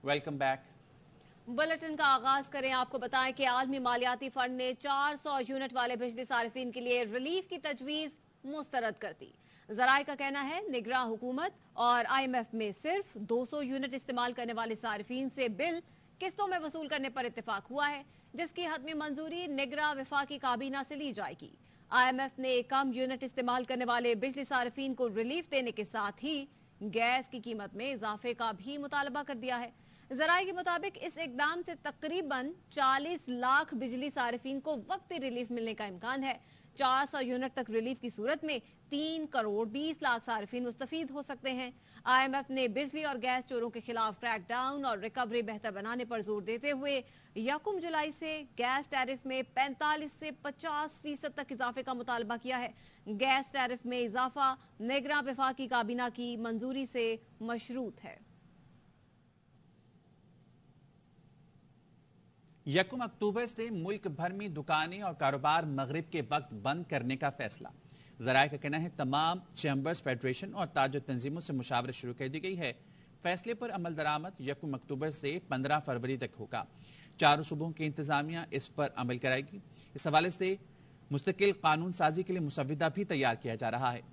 Welcome back. Bulletin का आगाज करें। आपको बताएं कि आलमी मालियाती फंड ने 400 यूनिट वाले बिजली सार्फिन के लिए रिलीफ की तजवीज मुस्तरद कर दी। जराए का कहना है निगरां हुकूमत और IMF में सिर्फ 200 यूनिट इस्तेमाल करने वाले सार्फिन से बिल किस्तों में वसूल करने पर इत्तेफाक हुआ है, जिसकी हतमी मंजूरी निगरां वफाकी काबीना से ली जाएगी। IMF ने कम यूनिट इस्तेमाल करने वाले बिजली सार्फिन को रिलीफ देने के साथ ही गैस की कीमत में इजाफे का भी मुतालबा कर दिया है। जराये के मुताबिक इस इकदाम से तकरीबन 40 लाख बिजली सार्फिन को वक्ती रिलीफ मिलने का इम्कान है। 400 यूनिट तक रिलीफ की सूरत में 3 करोड़ 20 लाख सार्फिन मुस्तफीद हो सकते हैं। IMF ने बिजली और गैस चोरों के खिलाफ क्रैक डाउन और रिकवरी बेहतर बनाने पर जोर देते हुए 1 जुलाई से गैस टैरिफ में 45 से 50% तक इजाफे का मुतालबा किया है। गैस टैरिफ में इजाफा निगरां वफाकी काबीना की मंजूरी से मशरूत है। 1 अक्टूबर से मुल्क भर में दुकानें और कारोबार मगरिब के वक्त बंद करने का फैसला। जराये का कहना है तमाम चैम्बर्स, फेडरेशन और ताजर तंजीमों से मुशावरत शुरू कर दी गई है। फैसले पर अमल दरामद 1 अक्टूबर से 15 फरवरी तक होगा। चारों सूबों की इंतजामिया इस पर अमल कराएगी। इस हवाले से मुस्तकिल कानून साजी के लिए मुसविदा भी तैयार किया जा रहा है।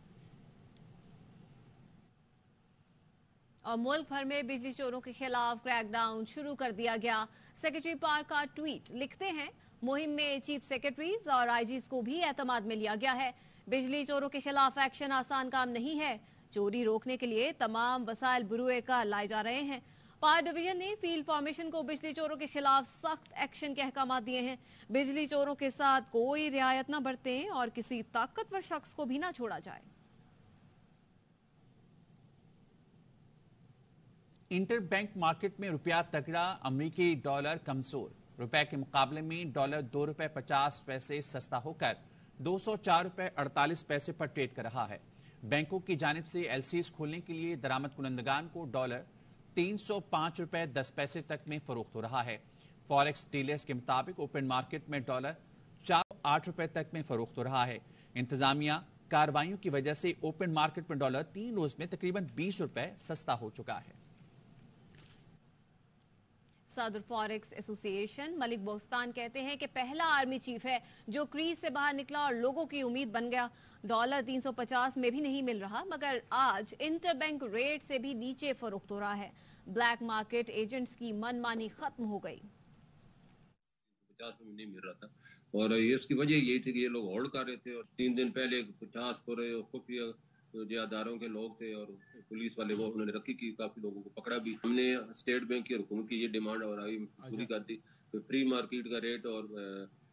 और मुल्क भर में बिजली चोरों के खिलाफ क्रैकडाउन शुरू कर दिया गया। सेक्रेटरी पार्क का ट्वीट लिखते हैं, मुहिम में चीफ सेक्रेटरीज और IGs को भी एतमाद में लिया गया है। बिजली चोरों के खिलाफ एक्शन आसान काम नहीं है। चोरी रोकने के लिए तमाम वसाइल बुरुए का लाए जा रहे हैं। पावर डिवीजन ने फील्ड फॉर्मेशन को बिजली चोरों के खिलाफ सख्त एक्शन के अहकाम दिए हैं। बिजली चोरों के साथ कोई रियायत न बरतें और किसी ताकतवर शख्स को भी न छोड़ा जाए। इंटर बैंक मार्केट में रुपया तगड़ा, अमेरिकी डॉलर कमजोर। रुपए के मुकाबले में डॉलर 2 रुपए 50 पैसे सस्ता होकर 204 रुपए 48 पैसे पर ट्रेड कर रहा है। बैंकों की जानिब से LCs खोलने के लिए दरामद कुनंदगान को डॉलर 305 रुपए 10 पैसे तक में फरोख्त हो रहा है। फॉरेक्स डीलर्स के मुताबिक ओपन मार्केट में डॉलर 408 रुपए तक में फरोख्त हो रहा है। इंतजामिया कार्रवाइयों की वजह से ओपन मार्केट में डॉलर 3 रोज में तकरीबन 20 रुपए सस्ता हो चुका है। सदर फॉरेक्स एसोसिएशन मलिक बोस्तान कहते हैं कि पहला आर्मी चीफ है जो क्रीज से बाहर निकला और लोगों की उम्मीद बन गया। डॉलर 350 में भी नहीं मिल रहा, मगर आज इंटरबैंक रेट से भी नीचे फरोख्त हो रहा है। ब्लैक मार्केट एजेंट्स की मनमानी खत्म हो गई। 50 में नहीं मिल रहा था और ये उसकी वजह यही थी कि ये लोग होल्ड कर रहे थे और 3 दिन पहले 50 को रहे और खुफिया जो अदारों के लोग थे और पुलिस वाले वो उन्होंने रखी की काफी लोगों को पकड़ा भी। हमने स्टेट बैंक की और हुकूमत की ये डिमांड और आगे पूरी कर दी। तो प्री मार्केट का रेट और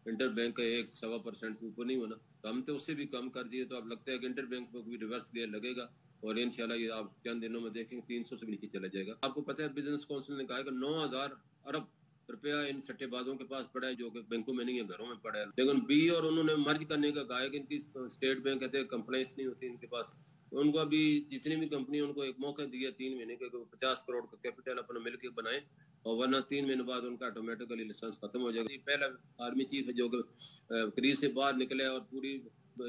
इंटर बैंक का 1.25% से ऊपर नहीं होना, तो हम तो उससे भी कम कर दिए। तो अब लगता है कि इंटर बैंक को भी रिवर्स क्लियर लगेगा और इंशाल्लाह ये आप चंद दिनों में देखेंगे 300 से भी नीचे चला जाएगा। आपको पता है बिजनेस काउंसिल ने कहा कि 9,000 अरब रुपया इन सट्टेबाजों के पास पड़ा है जो कि बैंकों में नहीं है, घरों में पड़ा है। लेकिन बी और उन्होंने मर्ज करने का कहा है कि इनकी स्टेट बैंक कहते हैं कंप्लाइंस नहीं होती इनके पास। उनको अभी जितनी भी कंपनी उनको एक मौका दिया 3 महीने के 50 करोड़ का कैपिटल अपना मिलकर बनाए और वरना 3 महीने बाद उनका ऑटोमेटिकली लाइसेंस खत्म हो जाएगा। पहला आर्मी चीफ है जो क्रीज से बाहर निकले और पूरी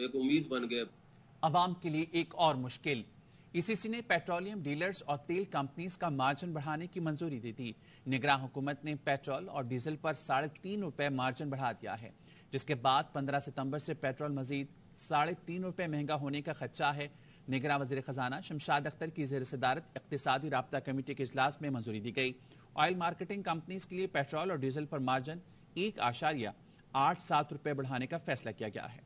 एक उम्मीद बन गया। अवाम के लिए एक और मुश्किल। ECC ने पेट्रोलियम डीलर्स और तेल कंपनीज का मार्जिन बढ़ाने की मंजूरी दी थी। निगरां हुकूमत ने पेट्रोल और डीजल पर 3.5 रुपए मार्जिन बढ़ा दिया है, जिसके बाद 15 सितंबर से पेट्रोल मजीद 3.5 रुपए महंगा होने का खदशा है। निगरां वजीर खजाना शमशाद अख्तर की ज़ेर सदारत इक्तिसादी राब्ता कमेटी के इजलास में मंजूरी दी गई। ऑयल मार्केटिंग कंपनीज के लिए पेट्रोल और डीजल पर मार्जिन 1.87 रुपए बढ़ाने का फैसला किया गया है।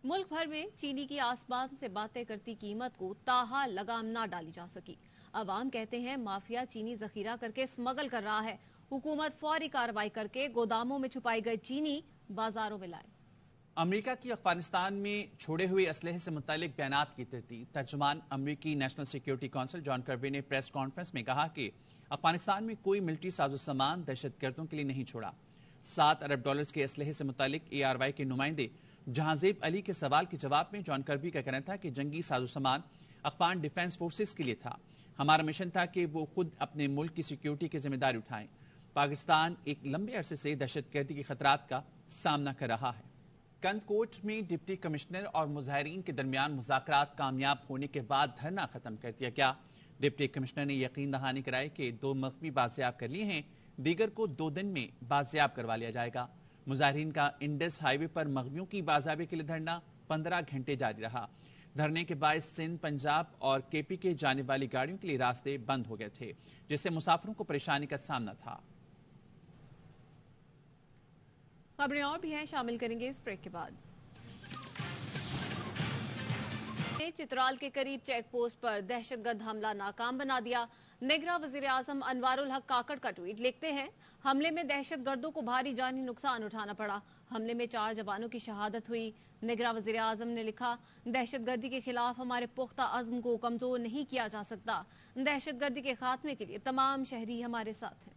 मुल्क भर में चीनी की आसमान से बातें करती कीमत को ताहा लगाम ना डाली जा सकी। अवाम कहते हैं माफिया चीनी जखीरा करके स्मगल कर रहा है। हुकूमत फौरी कार्रवाई करके गोदामों में छुपाई गई चीनी बाजारों में लाए। अमेरिका की अफगानिस्तान में छोड़े हुए असलहे से मुतालिक बयानात की तर्जुमान अमेरिकी national security council John Kirby ने प्रेस कॉन्फ्रेंस में कहा कि अफगानिस्तान में कोई मिलिट्री साजो सामान दहशतगर्दों के लिए नहीं छोड़ा। 7 अरब डॉलर्स के असलहे से मुतालिक ARY के नुमाइंदे जहांजेब अली के सवाल के जवाब में जॉन कर्बी का कहना था कि जंगी साजो सामान अफगान डिफेंस फोर्सेस के लिए था। हमारा मिशन था कि वो खुद अपने मुल्क की सिक्योरिटी की जिम्मेदारी उठाएं। पाकिस्तान एक लंबे अरसे से दहशतगर्दी के खतरात का सामना कर रहा है। कंदकोट में डिप्टी कमिश्नर और मुजाहिरीन के दरमियान मुज़ाकरात कामयाब होने के बाद धरना खत्म कर दिया गया। डिप्टी कमिश्नर ने यकीन दहानी कराई कि 2 मगवी बाजियाब कर लिए हैं, दीगर को 2 दिन में बाजियाब करवा लिया जाएगा। मुजाहिरीन का इंडस हाईवे पर मगवियों की बाजियाबी के लिए धरना 15 घंटे जारी रहा। धरने के बाद सिंध, पंजाब और केपी के जाने वाली गाड़ियों के लिए रास्ते बंद हो गए थे, जिससे मुसाफिरों को परेशानी का सामना था। खबरें और भी हैं, शामिल करेंगे इस ब्रेक के बाद। चित्राल के करीब चेक पोस्ट पर दहशतगर्द हमला नाकाम बना दिया। निगरां वजीर आजम अनवारुल हक काकड़ का ट्वीट लिखते हैं, हमले में दहशतगर्दों को भारी जानी नुकसान उठाना पड़ा। हमले में 4 जवानों की शहादत हुई। निगरां वजीर आजम ने लिखा, दहशतगर्दी के खिलाफ हमारे पुख्ता अज़्म को कमजोर नहीं किया जा सकता। दहशतगर्दी के खात्मे के लिए तमाम शहरी हमारे साथ हैं।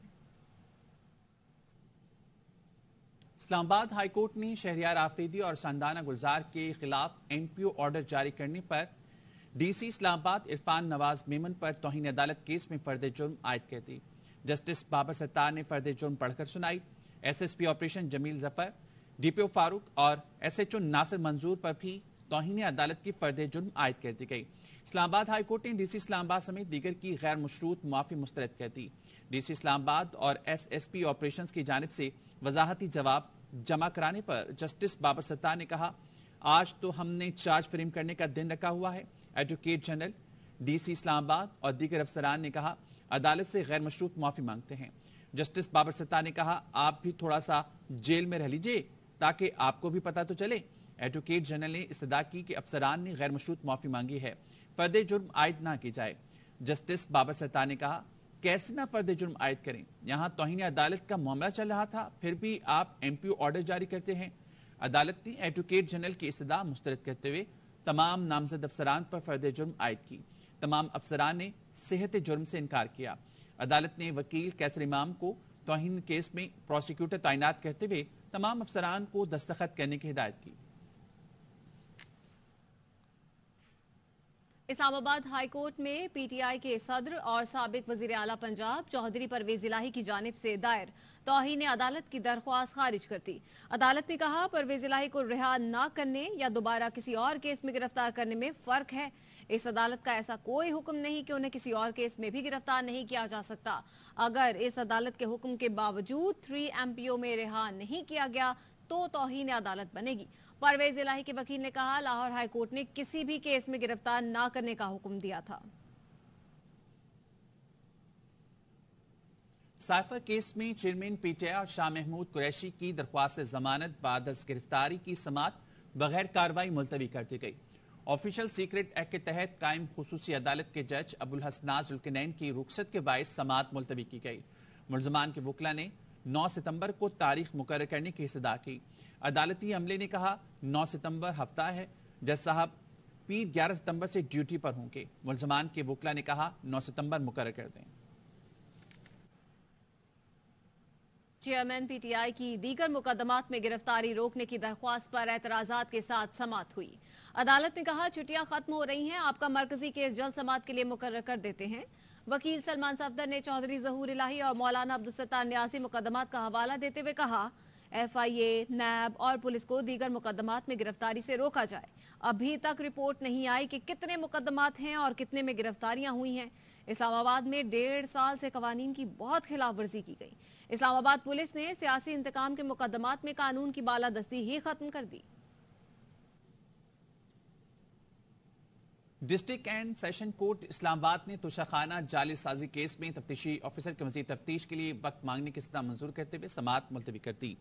इस्लामाबाद हाईकोर्ट ने शहरियार आफरीदी और संदाना गुलजार के खिलाफ MPO ऑर्डर जारी करने पर DC इस्लामाबाद इरफान नवाज मेमन पर तौहीन अदालत केस में फर्द जुर्म आयद कर दी। जस्टिस बाबर सत्तार ने फर्द जुर्म पढ़कर सुनाई। SSP operation Jamil Zafar, DPO Farooq और SHO नासिर मंजूर पर भी तौहीन अदालत की फर्द जुर्म आयद कर दी गई। इस्लामाबाद हाईकोर्ट ने DC इस्लामाबाद समेत दीगर की गैर मशरूत मुआफी मुस्तरद कर दी। DC इस्लामाबाद और SSP ऑपरेशन की जानिब से वजाहती जवाब जमा कराने पर जस्टिस बाबर सत्तार ने कहा, आज तो हमने चार्ज फ्रेम करने का दिन रखा हुआ है। एडवोकेट जनरल, DC इस्लामाबाद और दीगर अफसरान ने कहा, अदालत से गैर मशरूत माफी मांगते हैं। जस्टिस बाबर सत्तार ने कहा, आप भी थोड़ा सा जेल में रह लीजिए ताकि आपको भी पता तो चले। एडवोकेट जनरल ने इस्तदा की कि अफसरान ने गैर मशरूत माफी मांगी है, फर्द जुर्म आयद ना की जाए। जस्टिस बाबर सत्तार ने कहा, कैसे ना फर्द जुर्म आयद करें, यहां तौहीन अदालत का मामला चल रहा था, फिर भी आप MPO ऑर्डर जारी करते हैं। अदालत ने एडवोकेट जनरल की इस्तदा मुस्तरद करते हुए तमाम नामजद अफसरान पर फर्द जुर्म आयद की। तमाम अफसरान ने सेहत जुर्म से इनकार किया। अदालत ने वकील कैसर इमाम को तौहीन केस में प्रोसिक्यूटर तैनात करते हुए तमाम अफसरान को दस्तखत करने की हिदायत की। इस्लामाबाद हाई कोर्ट में PTI के सदर और साबिक वजीर आला पंजाब चौधरी परवेज इलाही की जानिब से दायर तौहीन अदालत की दरख्वास्त खारिज कर दी। अदालत ने कहा, परवेज इलाही को रिहा न करने या दोबारा किसी और केस में गिरफ्तार करने में फर्क है। इस अदालत का ऐसा कोई हुक्म नहीं कि उन्हें किसी और केस में भी गिरफ्तार नहीं किया जा सकता। अगर इस अदालत के हुक्म के बावजूद 3 MPO में रिहा नहीं किया गया तो तौहीन अदालत बनेगी। परवेज इलाही के वकील ने कहा, लाहौर हाई कोर्ट ने किसी भी केस में गिरफ्तार न करने का हुक्म दिया था। साइफर केस में चेयरमैन PTI और शाह महमूद कुरैशी की दरख्वास्त जमानत बाद गिरफ्तारी की समाअत बगैर कार्रवाई मुलतवी कर दी गई। ऑफिशियल सीक्रेट एक्ट के तहत कायम खुसूसी अदालत के जज अबुल हसनाज जुल्कनैन की रुखसत के बायस समाअत मुलतवी की गई। मुलजमान के वकला ने 9 सितंबर को तारीख मुकर्रर करने की इस्तदा की। अदालती अमले ने कहा, 9 सितंबर हफ्ता है, जज साहब पीर 11 सितंबर से ड्यूटी पर होंगे। मुलजमान के वकला ने कहा, 9 सितंबर मुकर्रर कर दें। चेयरमैन PTI की दीगर मुकदमात में गिरफ्तारी रोकने की दरख्वास्त पर एतराजात के साथ समाअत हुई। अदालत ने कहा, छुट्टियां खत्म हो रही हैं, आपका मरकजी केस जल्द समाअत के लिए मुकर्रर कर देते हैं। वकील सलमान सफदर ने चौधरी जहूर इलाही और मौलाना अब्दुल सत्तार न्यासी मुकदमात का हवाला देते हुए कहा, FIA, NAB और पुलिस को दीगर मुकदमात में गिरफ्तारी से रोका जाए। अभी तक रिपोर्ट नहीं आई कि कितने मुकदमात हैं और कितने में गिरफ्तारियां हुई हैं। इस्लामाबाद में 1.5 साल से कवानीन की बहुत खिलाफ वर्जी की गई। इस्लामाबाद पुलिस ने सियासी इंतकाम के मुकदमात में कानून की बालादस्ती ही खत्म कर दी। District and session court Islamabad ने तोशाखाना जाली साजी केस में तफ्तीशी ऑफिसर की मजीद तफ्तीश के लिए वक्त मांगने की सदा मंजूर करते हुए समाअत मुलतवी कर दी।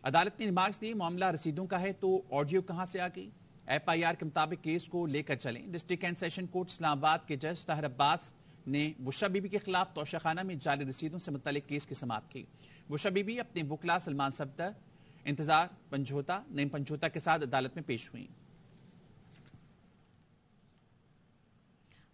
अदालत ने रिमार्क्स दिए, मामला रसीदों का है तो ऑडियो कहां से आ गई। FIR के मुताबिक केस को लेकर चलें। District and session court Islamabad के जज ताहिर अब्बास ने बुशरा बीबी के खिलाफ तोशाखाना में जाली रसीदों से मुतल्लिक केस की समाअत की। बुशरा बीबी अपने वकला सलमान सफदर, इंतजार पंजोता, नईम पंजोता के साथ अदालत में पेश हुई।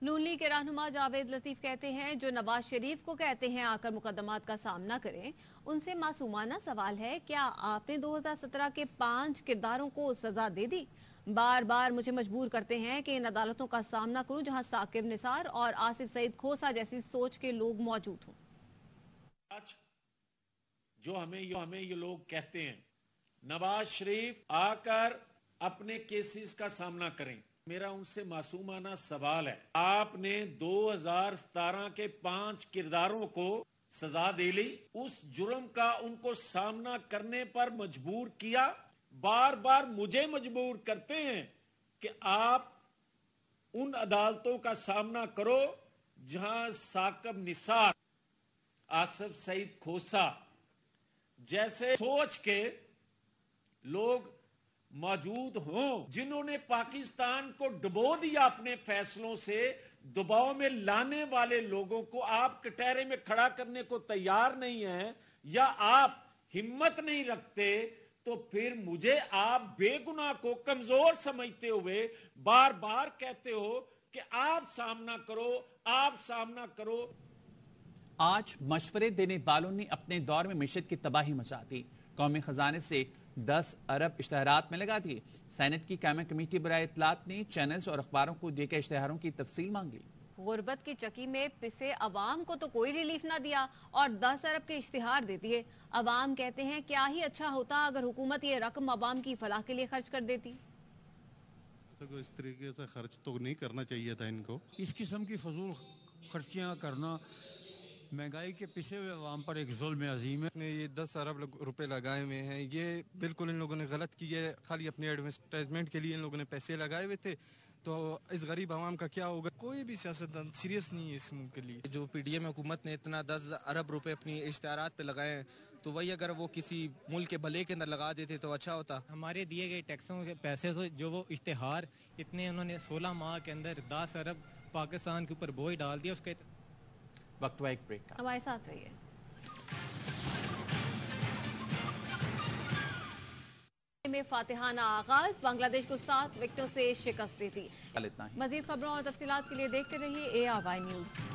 नून लीग के रहनुमा जावेद लतीफ कहते हैं, जो नवाज शरीफ को कहते हैं आकर मुकदमात का सामना करें, उनसे मासूमाना सवाल है, क्या आपने 2017 के 5 किरदारों को सजा दे दी? बार बार मुझे मजबूर करते हैं कि इन अदालतों का सामना करूं जहां साकिब निसार और आसिफ सईद खोसा जैसी सोच के लोग मौजूद हों। आज जो हमें ये लोग कहते हैं, नवाज शरीफ आकर अपने केसेस का सामना करें, میرا ان سے معصومانہ سوال ہے، آپ نے 2017 کے 5 کرداروں کو سزا دے لی، اس جرم کا ان کو سامنا کرنے پر مجبور کیا، بار بار مجھے مجبور کرتے ہیں کہ آپ ان عدالتوں کا سامنا کرو جہاں ثاقب نثار، آصف سعید کھوسا جیسے سوچ کے لوگ موجود ہوں، جنہوں نے پاکستان کو ڈبو دیا اپنے فیصلوں سے، دباؤ میں لانے والے لوگوں کو آپ کٹہرے میں کھڑا کرنے کو تیار نہیں ہیں یا آپ ہمت نہیں رکھتے، تو پھر مجھے آپ بے گناہ کو کمزور سمجھتے ہوئے بار بار کہتے ہو کہ آپ سامنا کرو، آپ سامنا کرو۔ آج مشورے دینے والوں نے اپنے دور میں معیشت کی تباہی مچا دی، قومی خزانے سے 10 ارب اشتہارات میں لگا دیے۔ سینٹ کی قائمہ کمیٹی برائے اطلاعات نے چینلز اور اخباروں کو دے کے اشتہاروں کی تفصیل مانگی۔ غربت کی چکی میں پسے عوام کو تو کوئی ریلیف نہ دیا اور 10 ارب کے اشتہار دے دیے۔ عوام کہتے ہیں کیا ہی اچھا ہوتا اگر حکومت یہ رقم عوام کی فلاح کے لیے خرچ کر دیتی۔ اس طریقے سے خرچ تو نہیں کرنا چاہیے تھا ان کو، اس قسم کی فضول خرچیاں کرنا مہنگائی کے پیچھے ہوئے عوام پر ایک ظلم عظیم ہے۔ یہ 10 ارب روپے لگائے ہوئے ہیں، یہ بالکل ان لوگوں نے غلط کی ہے، خالی اپنے ایڈورٹائزمنٹ کے لیے ان لوگوں نے پیسے لگائے ہوئے تھے، تو اس غریب عوام کا کیا ہوگا؟ کوئی بھی سیاستدان سیریس نہیں ہے اس ملک کے لیے۔ جو پی ڈی ایم حکومت نے اتنا 10 ارب روپے اپنی اشتہارات پہ لگائے ہیں، تو وہی اگر وہ کسی ملک کے بھلے کے اندر لگا دیتے تو اچھا ہوتا۔ ہمارے دیے گئے ٹیکسوں کے پیسے سے جو وہ اشتہار اتنے انہوں نے 16 ماہ کے اندر 10 ارب پاکستان کے اوپر بوجھ ڈال دیا۔ اس کے وقت ہوا ایک بریک کا۔ ہمارے ساتھ رہیے۔ میں فاتحانہ آغاز، بنگلہ دیش کو 7 وکٹوں سے شکست دیتی۔ اتنا ہی۔ مزید خبروں اور تفصیلات کے لیے دیکھتے رہیے ARY نیوز۔